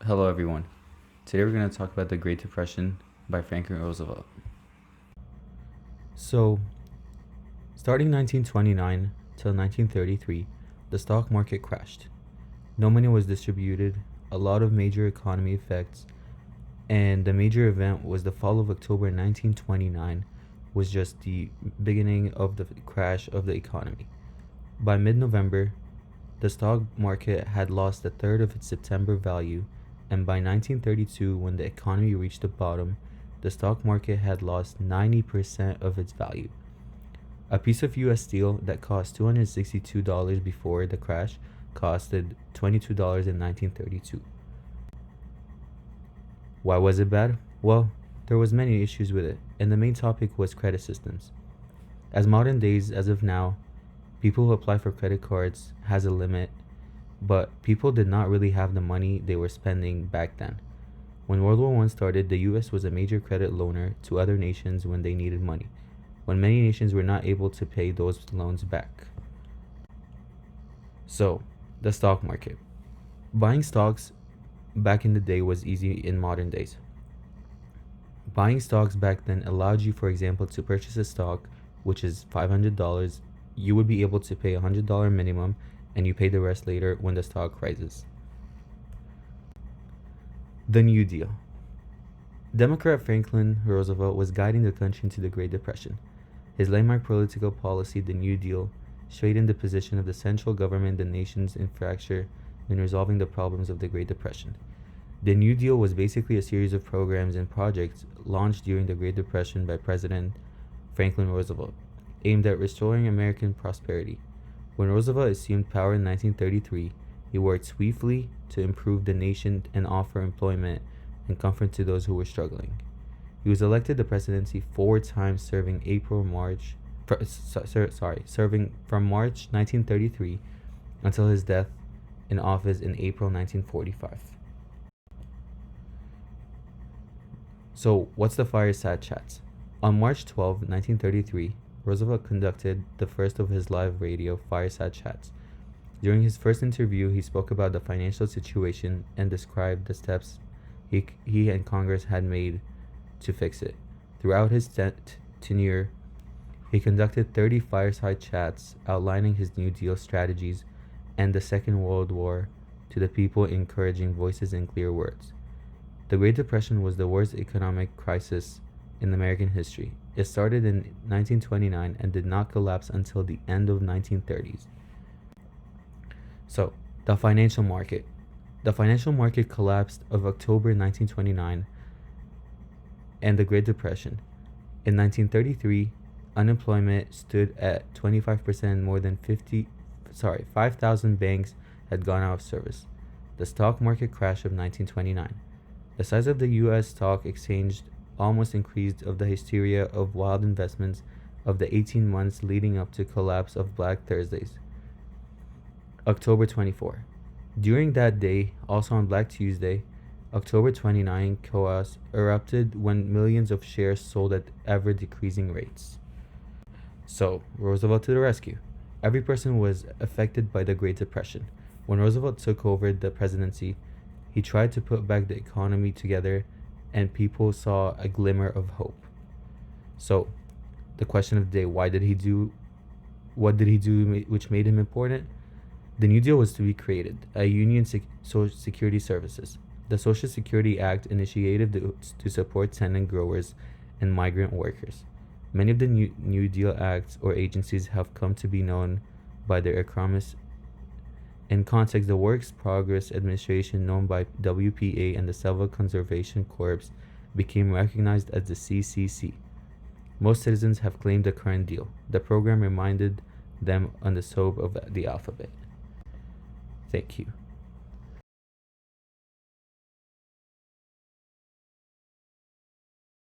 Hello, everyone. Today we're going to talk about the Great Depression by Franklin Roosevelt. So, starting 1929 till 1933, the stock market crashed. No money was distributed, a lot of major economy effects, and the major event was the fall of October 1929, was just the beginning of the crash of the economy. By mid-November, the stock market had lost a third of its September value, and by 1932, when the economy reached the bottom, the stock market had lost 90% of its value. A piece of US steel that cost $262 before the crash costed $22 in 1932. Why was it bad? Well, there was many issues with it, and the main topic was credit systems. As modern days, as of now, people who apply for credit cards has a limit, but people did not really have the money they were spending back then. When World War I started, the US was a major credit loaner to other nations when they needed money, when many nations were not able to pay those loans back. So, the stock market. Buying stocks back in the day was easy in modern days. Buying stocks back then allowed you, for example, to purchase a stock, which is $500. You would be able to pay a $100 minimum, and you pay the rest later when the stock rises. The New Deal. Democrat Franklin Roosevelt was guiding the country into the Great Depression. His landmark political policy, the New Deal, straightened the position of the central government, the nation's infrastructure, in resolving the problems of the Great Depression. The New Deal was basically a series of programs and projects launched during the Great Depression by President Franklin Roosevelt, aimed at restoring American prosperity. When Roosevelt assumed power in 1933, he worked swiftly to improve the nation and offer employment and comfort to those who were struggling. He was elected the presidency 4 times, serving from March 1933 until his death in office in April 1945. So, what's the Fireside Chats? On March 12, 1933, Roosevelt conducted the first of his live radio Fireside Chats. During his first interview, he spoke about the financial situation and described the steps he and Congress had made to fix it. Throughout his tenure, he conducted 30 Fireside Chats outlining his New Deal strategies and the Second World War to the people, encouraging voices in clear words. The Great Depression was the worst economic crisis in American history. It started in 1929 and did not collapse until the end of 1930s. So, the financial market. The financial market collapsed of October 1929 and the Great Depression. In 1933, unemployment stood at 25%, more than 5,000 banks had gone out of service. The stock market crash of 1929. The size of the US stock exchange almost increased of the hysteria of wild investments of the 18 months leading up to collapse of Black Thursdays. October 24. During that day, also on Black Tuesday, October 29, chaos erupted when millions of shares sold at ever decreasing rates. So, Roosevelt to the rescue. Every person was affected by the Great Depression. When Roosevelt took over the presidency, he tried to put back the economy together, and people saw a glimmer of hope. So, the question of the day, what did he do which made him important? The New Deal was to be created, a union social security services. The Social Security Act initiated to support tenant growers and migrant workers. Many of the New Deal acts or agencies have come to be known by their acronyms. In context, the Works Progress Administration, known by WPA, and the Civil Conservation Corps became recognized as the CCC. Most citizens have claimed the current deal. The program reminded them on the soap of the alphabet. Thank you.